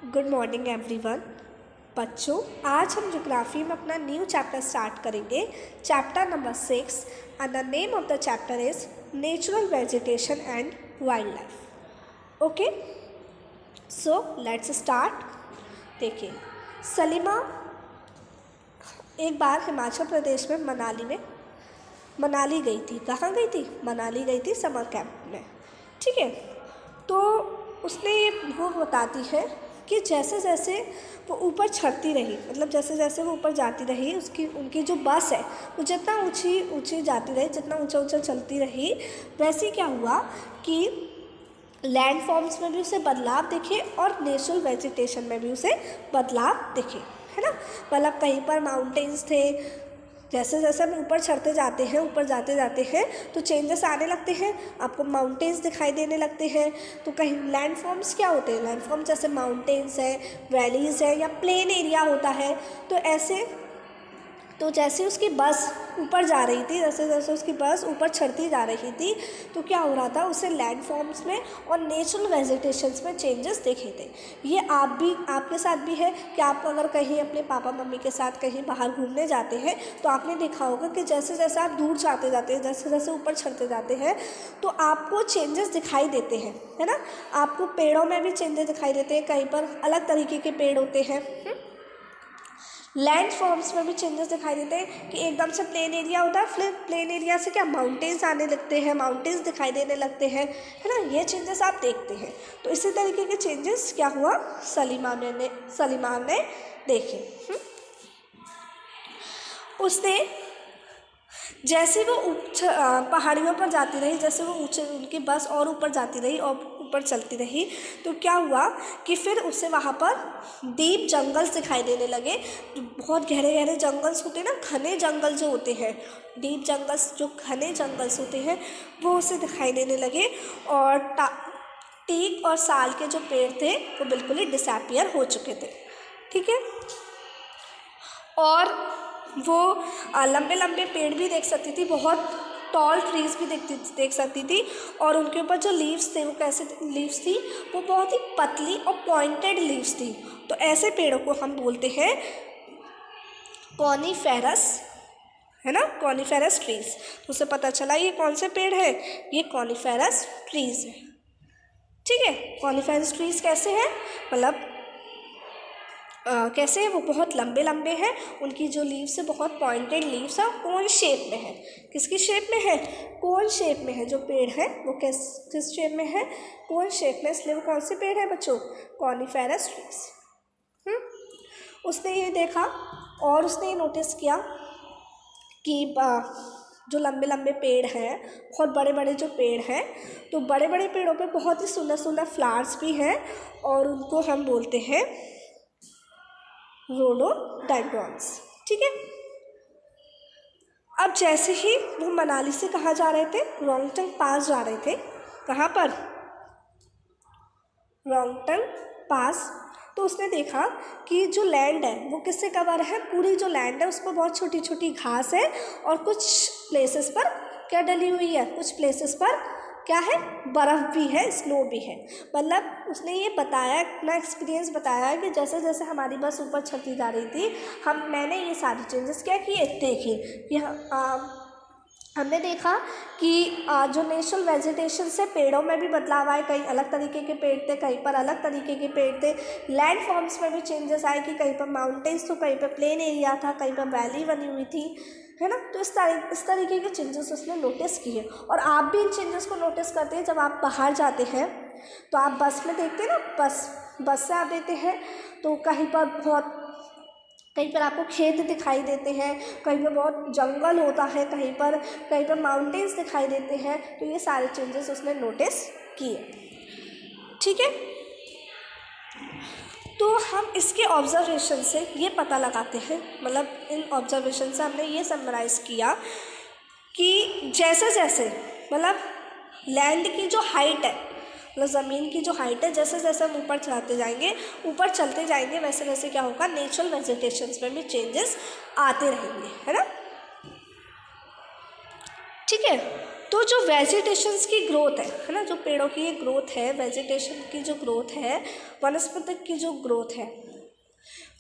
Good morning everyone. बच्चों, आज हम ज्योग्राफी में अपना न्यू चैप्टर स्टार्ट करेंगे, chapter number 6, and the name of the chapter is natural vegetation and wild life. Okay, so let's start. देखिए, सलीमा एक बार हिमाचल प्रदेश में मनाली गई थी। कहाँ गई थी? मनाली गई थी, समर कैंप में। ठीक है, तो उसने ये वो बताती है कि जैसे जैसे वो ऊपर चढ़ती रही, मतलब जैसे जैसे वो ऊपर जाती रही, उनकी जो बस है वो जितना ऊंची जाती रही, जितना ऊंचा चलती रही, वैसे ही क्या हुआ कि लैंड फॉर्म्स में भी उसे बदलाव दिखे और नेचुरल वेजिटेशन में भी उसे बदलाव दिखे, है ना। मतलब कहीं पर माउंटेन्स थे, जैसे जैसे हम ऊपर चढ़ते जाते हैं, ऊपर जाते जाते हैं तो चेंजेस आने लगते हैं, आपको माउंटेन्स दिखाई देने लगते हैं। तो कहीं लैंड फॉर्म्स क्या होते हैं? लैंड फॉर्म जैसे माउंटेन्स है, वैलीज़ है, या प्लेन एरिया होता है। तो जैसे उसकी बस ऊपर जा रही थी, जैसे जैसे उसकी बस ऊपर चढ़ती जा रही थी, तो क्या हो रहा था, उसे लैंड फॉर्म्स में और नेचुरल वेजिटेशंस में चेंजेस दिखे थे। ये आपके साथ भी है कि आप अगर कहीं अपने पापा मम्मी के साथ कहीं बाहर घूमने जाते हैं तो आपने देखा होगा कि जैसे जैसे आप दूर जाते जाते हैं, जैसे जैसे ऊपर चढ़ते जाते हैं, तो आपको चेंजेस दिखाई देते हैं, है ना। आपको पेड़ों में भी चेंजेस दिखाई देते हैं, कहीं पर अलग तरीके के पेड़ होते हैं। लैंड फॉर्म्स में भी चेंजेस दिखाई देते हैं कि एकदम से प्लेन एरिया होता है, फिर प्लेन एरिया से क्या माउंटेन्स आने लगते हैं, माउंटेन्स दिखाई देने लगते हैं, है ना। ये चेंजेस आप देखते हैं। तो इसी तरीके के चेंजेस क्या हुआ, सलीमा ने देखे। उसने जैसे वो पहाड़ियों पर जाती रही, जैसे वो ऊंचे उनकी बस और ऊपर जाती रही और ऊपर चलती रही, तो क्या हुआ कि फिर उसे वहाँ पर डीप जंगल्स दिखाई देने लगे। जो बहुत गहरे गहरे जंगल्स होते हैं ना, घने जंगल जो होते हैं, डीप जंगल्स, जो घने जंगल्स होते हैं, वो उसे दिखाई देने लगे। और टीक और साल के जो पेड़ थे वो बिल्कुल ही डिसअपीयर हो चुके थे। ठीक है, और वो लंबे लंबे पेड़ भी देख सकती थी, बहुत टॉल ट्रीज भी देख सकती थी। और उनके ऊपर जो लीव्स थे वो कैसे लीव्स थी, वो बहुत ही पतली और पॉइंटेड लीव्स थी। तो ऐसे पेड़ों को हम बोलते हैं कॉनिफेरस, है ना, कॉनिफेरस ट्रीज। तो उसे पता चला ये कौन से पेड़ है, ये कॉनिफेरस ट्रीज है। ठीक है, कॉनिफेरस ट्रीज कैसे हैं, मतलब कैसे है, वो बहुत लंबे लंबे हैं, उनकी जो लीव्स है बहुत पॉइंटेड लीव्स है, कोन शेप में है। किसकी शेप में है? कोन शेप में है। जो पेड़ है वो किस शेप में है? कोन शेप में। इसलिए वो कौन से पेड़ है बच्चों? Coniferous trees. उसने ये देखा और उसने ये नोटिस किया कि जो लंबे लंबे पेड़ हैं, बहुत बड़े बड़े जो पेड़ हैं, तो बड़े बड़े पेड़ों पे बहुत ही सुंदर सुंदर फ्लावर्स भी हैं, और उनको हम बोलते हैं रोडोडेंड्रॉन्स। ठीक है, अब जैसे ही वो मनाली से कहाँ जा रहे थे? रोंगटंग पास जा रहे थे। कहाँ पर? रोंगटंग पास। तो उसने देखा कि जो लैंड है वो किससे कवर है? पूरी जो लैंड है उस पर बहुत छोटी छोटी घास है, और कुछ प्लेसेस पर क्या डली हुई है? कुछ प्लेसेस पर क्या है? बर्फ़ भी है, स्नो भी है। मतलब उसने ये बताया, अपना एक्सपीरियंस बताया कि जैसे जैसे हमारी बस ऊपर चढ़ती जा रही थी, मैंने ये सारे चेंजेस क्या किए, देखे कि हमने देखा कि जो नेचुरल वेजिटेशन से पेड़ों में भी बदलाव आए, कहीं अलग तरीके के पेड़ थे, कहीं पर अलग तरीके के पेड़ थे। लैंड फॉर्म्स में भी चेंजेस आए कि कहीं पर माउंटेन्स तो, कहीं पर प्लेन एरिया था, कहीं पर वैली बनी हुई थी, है ना। तो इस तरीके के चेंजेस उसने नोटिस किए। और आप भी इन चेंजेस को नोटिस करते हैं जब आप बाहर जाते हैं, तो आप बस में देखते हैं ना, बस से आप देखते हैं तो कहीं पर आपको खेत दिखाई देते हैं, कहीं पर बहुत जंगल होता है, कहीं पर माउंटेन्स दिखाई देते हैं। तो ये सारे चेंजेस उसने नोटिस किए। ठीक है, तो हम इसके ऑब्जर्वेशन से ये पता लगाते हैं, मतलब इन ऑब्जर्वेशन से हमने ये समराइज़ किया कि जैसे जैसे मतलब लैंड की जो हाइट है, मतलब ज़मीन की जो हाइट है, जैसे जैसे हम ऊपर चलते जाएंगे, वैसे वैसे क्या होगा, नेचुरल वेजिटेशंस में भी चेंजेस आते रहेंगे, है ना। ठीक है, तो जो वेजिटेशंस की ग्रोथ है ना, जो पेड़ों की ये ग्रोथ है, वेजिटेशन की जो ग्रोथ है, वनस्पति की जो ग्रोथ है,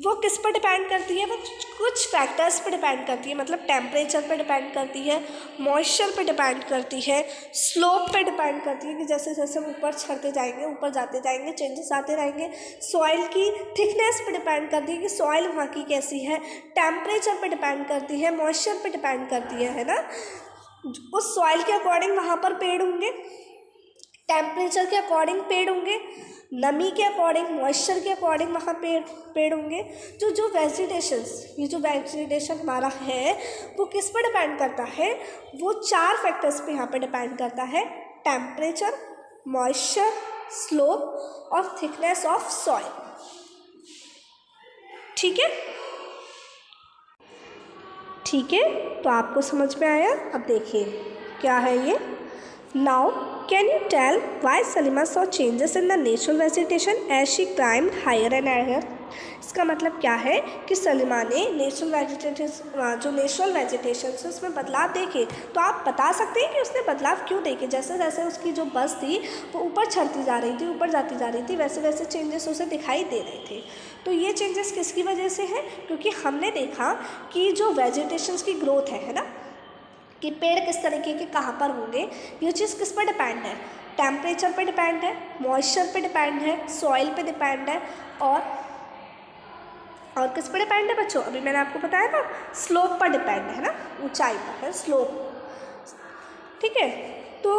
वो किस पर डिपेंड करती है? वो कुछ फैक्टर्स पर डिपेंड करती है, मतलब टेम्परेचर पर डिपेंड करती है, मॉइस्चर पर डिपेंड करती है, स्लोप पे डिपेंड करती है कि जैसे जैसे हम ऊपर चढ़ते जाएंगे, ऊपर जाते जाएंगे, चेंजेस आते रहेंगे। सॉइल की थिकनेस पे डिपेंड करती है कि सॉइल वहाँ की कैसी है, टेम्परेचर पे डिपेंड करती है, मॉइस्चर पे डिपेंड करती है ना। उस सॉइल के अकॉर्डिंग वहाँ पर पेड़ होंगे, टेम्परेचर के अकॉर्डिंग पेड़ होंगे, नमी के अकॉर्डिंग, मॉइस्चर के अकॉर्डिंग वहाँ पेड़ होंगे। जो वेजिटेशंस, ये जो वेजिटेशन हमारा है वो किस पर डिपेंड करता है? वो 4 फैक्टर्स पे यहाँ पे डिपेंड करता है, टेम्परेचर, मॉइस्चर, स्लोप और थिकनेस ऑफ सॉइल। ठीक है, ठीक है, तो आपको समझ में आया। अब देखिए क्या है ये। Now can you tell why Salima saw changes in the natural vegetation as she climbed higher and higher? इसका मतलब क्या है कि सलीमा ने जो नेचुरल वेजिटेशन है उसमें बदलाव देखे। तो आप बता सकते हैं कि उसने बदलाव क्यों देखे? जैसे जैसे उसकी जो बस थी वो ऊपर चढ़ती जा रही थी, ऊपर जाती जा रही थी, वैसे वैसे चेंजेस उसे दिखाई दे रहे थे। तो ये चेंजेस किसकी वजह से है? क्योंकि हमने देखा कि जो वेजिटेशंस की ग्रोथ है ना, कि पेड़ किस तरीके के कहाँ पर होंगे, ये चीज़ किस पर डिपेंड है? टेम्परेचर पे डिपेंड है, मॉइस्चर पे डिपेंड है, सॉइल पे डिपेंड है, और किस पर डिपेंड है बच्चों? अभी मैंने आपको बताया ना, स्लोप पर डिपेंड है ना, ऊंचाई पर है स्लोप। ठीक है, तो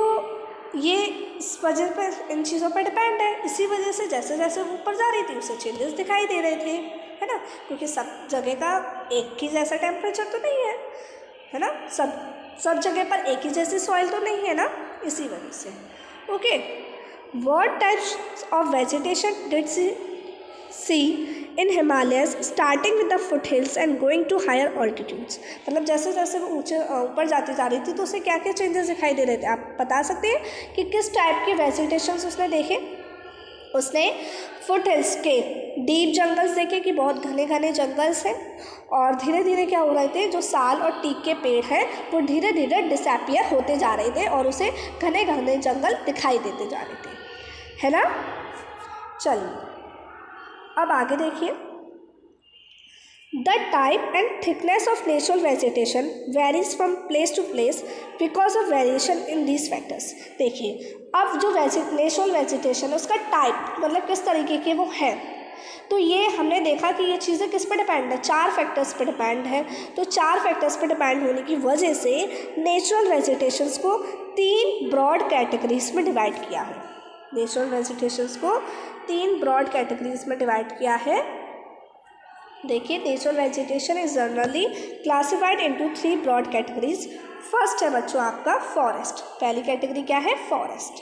ये इस वजह पर, इन चीज़ों पर डिपेंड है। इसी वजह से जैसे जैसे ऊपर जा रही थी उसे चेंजेस दिखाई दे रहे थे, है ना, क्योंकि सब जगह का एक ही जैसा टेम्परेचर तो नहीं है ना, सब जगह पर एक ही जैसी सॉइल तो नहीं है ना, इसी वजह से। Okay, what types of vegetation did see in Himalayas starting with the foot hills and going to higher altitudes? मतलब जैसे जैसे वो ऊपर जाती जा रही थी तो उसे क्या क्या चेंजेस दिखाई दे रहे थे? आप बता सकते हैं कि किस टाइप के वेजिटेशंस उसने देखे? उसने फुट हिल्स के डीप जंगल्स देखे कि बहुत घने घने जंगल्स हैं, और धीरे धीरे क्या हो रहे थे, जो साल और टीक के पेड़ हैं वो धीरे धीरे डिसअपियर होते जा रहे थे और उसे घने घने जंगल दिखाई देते जा रहे थे, है ना। चलिए अब आगे देखिए। The type and thickness of natural vegetation varies from place to place because of variation in these factors. देखिए अब जो नेचुरल वेजिटेशन है उसका टाइप, मतलब किस तरीके के वो है, तो ये हमने देखा कि ये चीज़ें किस पर डिपेंड है? 4 फैक्टर्स पर डिपेंड है। तो 4 फैक्टर्स पर डिपेंड होने की वजह से नेचुरल वेजिटेशंस को 3 ब्रॉड कैटेगरीज में डिवाइड किया है। नेचुरल वेजिटेशंस को 3 ब्रॉड कैटेगरीज में डिवाइड किया है। देखिए, natural vegetation is generally classified into 3 broad categories. First है बच्चों आपका फॉरेस्ट। पहली कैटेगरी क्या है? Forest,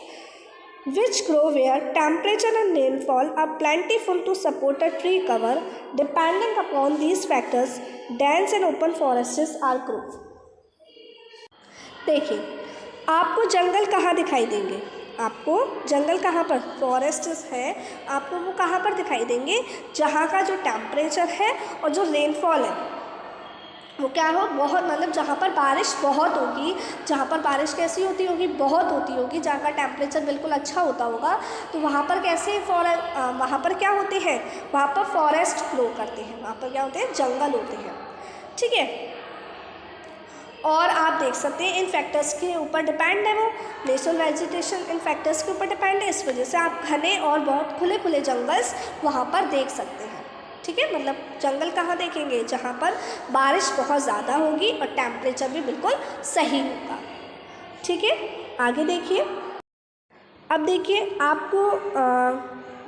which grow where temperature and rainfall are plentiful to support a tree cover. Depending upon these factors, dense and open forests are grown. देखिए, आपको जंगल कहाँ दिखाई देंगे? आपको जंगल कहाँ पर? फॉरेस्ट है, आपको वो कहाँ पर दिखाई देंगे? जहाँ का जो टेम्परेचर है और जो रेनफॉल है वो क्या हो, बहुत, मतलब जहाँ पर बारिश बहुत होगी, जहाँ पर बारिश कैसी होती होगी? बहुत होती होगी। जहाँ का टेम्परेचर बिल्कुल अच्छा होता होगा तो वहाँ पर कैसे वहाँ पर क्या होते हैं? वहाँ पर फॉरेस्ट ग्रो करते हैं, वहाँ पर क्या होते हैं? जंगल होते हैं। ठीक है, और आप देख सकते हैं इन फैक्टर्स के ऊपर डिपेंड है वो नेचुरल वेजिटेशन, इन फैक्टर्स के ऊपर डिपेंड है। इस वजह से आप घने और बहुत खुले खुले जंगल्स वहाँ पर देख सकते हैं। ठीक है, मतलब जंगल कहाँ देखेंगे? जहाँ पर बारिश बहुत ज़्यादा होगी और टेम्परेचर भी बिल्कुल सही होगा। ठीक है, आगे देखिए। अब देखिए आपको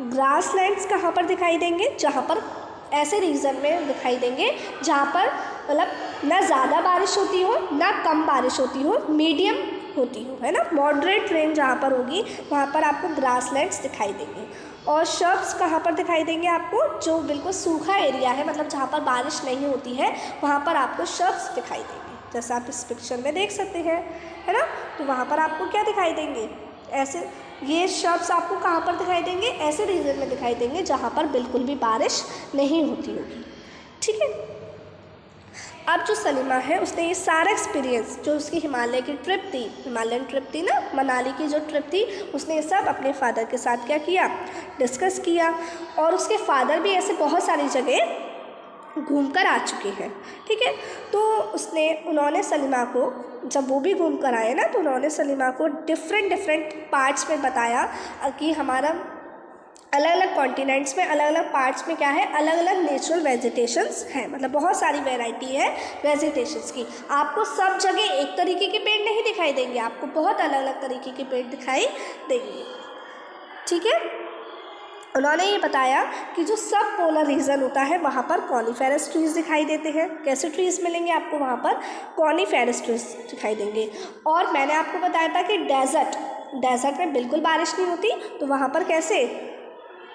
ग्रास लैंड्स कहाँ पर दिखाई देंगे? जहाँ पर ऐसे रीजन में दिखाई देंगे जहाँ पर मतलब ना ज़्यादा बारिश होती हो ना कम बारिश होती हो, मीडियम होती हो, है ना। मॉडरेट रेंज जहाँ पर होगी वहाँ पर आपको ग्रास लैंड्स दिखाई देंगे। और शब्स कहाँ पर दिखाई देंगे आपको? जो बिल्कुल सूखा एरिया है, मतलब जहाँ पर बारिश नहीं होती है वहाँ पर आपको शब्स दिखाई देंगे, जैसा आप इस पिक्चर में देख सकते हैं, है ना। तो वहाँ पर आपको क्या दिखाई देंगे? ऐसे ये शब्स आपको कहाँ पर दिखाई देंगे? ऐसे रीजन में दिखाई देंगे जहाँ पर बिल्कुल भी बारिश नहीं होती होगी। ठीक है, अब जो सलीमा है उसने ये सारा एक्सपीरियंस, जो उसकी हिमालय की ट्रिप थी, हिमालयन ट्रिप थी ना, मनाली की जो ट्रिप थी, उसने ये सब अपने फादर के साथ क्या किया, डिस्कस किया। और उसके फादर भी ऐसे बहुत सारी जगह घूम कर आ चुके हैं, ठीक है। तो उन्होंने सलीमा को, जब वो भी घूम कर आए ना, तो उन्होंने सलीमा को डिफरेंट पार्ट्स में बताया कि हमारा अलग अलग कॉन्टिनेंट्स में, अलग अलग पार्ट्स में क्या है, अलग अलग नेचुरल वेजिटेशंस हैं, मतलब बहुत सारी वैरायटी है वेजिटेशंस की। आपको सब जगह एक तरीके के पेड़ नहीं दिखाई देंगे, आपको बहुत अलग अलग तरीके के पेड़ दिखाई देंगे, ठीक है। उन्होंने ये बताया कि जो सब पोलर रीजन होता है वहाँ पर कॉनिफेरस ट्रीज़ दिखाई देते हैं। कैसे ट्रीज़ मिलेंगे आपको वहाँ पर, कॉनिफेरस ट्रीज़ दिखाई देंगे। और मैंने आपको बताया था कि डेजर्ट में बिल्कुल बारिश नहीं होती, तो वहाँ पर कैसे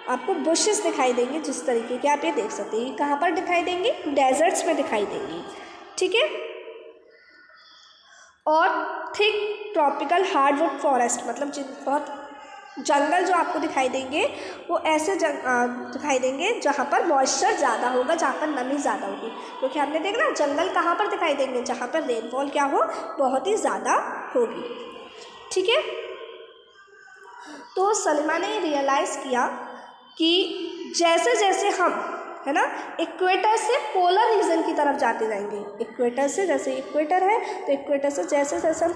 आपको बुशेस दिखाई देंगे, जिस तरीके के आप ये देख सकते हैं। कहाँ पर दिखाई देंगे, डेजर्ट्स में दिखाई देंगी, ठीक है। और थिक ट्रॉपिकल हार्डवुड फॉरेस्ट, मतलब बहुत जंगल जो आपको दिखाई देंगे वो ऐसे दिखाई देंगे जहाँ पर मॉइस्चर ज़्यादा होगा, जहाँ पर नमी ज़्यादा होगी। क्योंकि आपने देखा ना, जंगल कहाँ पर दिखाई देंगे, जहाँ पर रेनफॉल क्या हो, बहुत ही ज़्यादा होगी, ठीक है। तो सलीमा ने रियलाइज़ किया कि जैसे जैसे हम, है ना, इक्वेटर से पोलर रीजन की तरफ जाते जाएंगे, इक्वेटर से, जैसे इक्वेटर है तो इक्वेटर से जैसे जैसे हम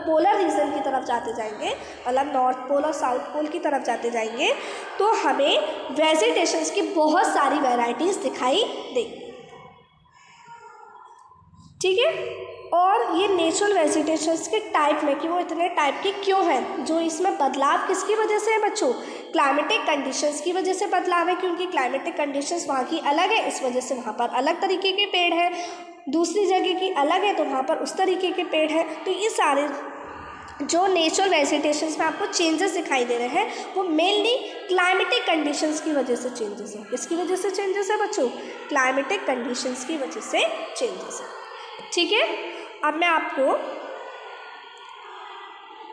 पोलर रीजन की तरफ जाते जाएंगे, मतलब नॉर्थ पोल और साउथ पोल की तरफ जाते जाएंगे, तो हमें वेजिटेशंस की बहुत सारी वैरायटीज़ दिखाई देंगी, ठीक है। और ये नेचुरल वेजिटेशंस के टाइप में, कि वो इतने टाइप के क्यों हैं, जो इसमें बदलाव किसकी वजह से है बच्चों, क्लाइमेटिक कंडीशंस की वजह से बदलाव है, क्योंकि क्लाइमेटिक कंडीशंस वहाँ की अलग है, इस वजह से वहाँ पर अलग तरीके के पेड़ हैं, दूसरी जगह की अलग है तो वहाँ पर उस तरीके के पेड़ हैं। तो ये सारे जो नेचुरल वेजिटेशंस में आपको चेंजेस दिखाई दे रहे हैं, वो मेनली क्लाइमेटिक कंडीशंस की वजह से चेंजेस है। किसकी वजह से चेंजेस है बच्चों, क्लाइमेटिक कंडीशंस की वजह से चेंजेस है, ठीक है। अब मैं आपको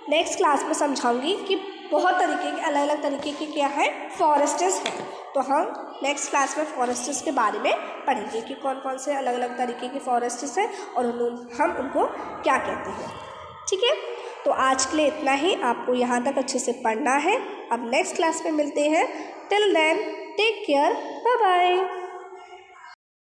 नेक्स्ट क्लास में समझाऊंगी कि बहुत तरीके के, अलग अलग तरीके के क्या है, फॉरेस्ट्स हैं। तो हम नेक्स्ट क्लास में फॉरेस्ट्स के बारे में पढ़ेंगे कि कौन कौन से अलग अलग तरीके के फॉरेस्ट्स हैं और हम उनको क्या कहते हैं, ठीक है। तो आज के लिए इतना ही, आपको यहाँ तक अच्छे से पढ़ना है। अब नेक्स्ट क्लास में मिलते हैं, till then take care, bye bye.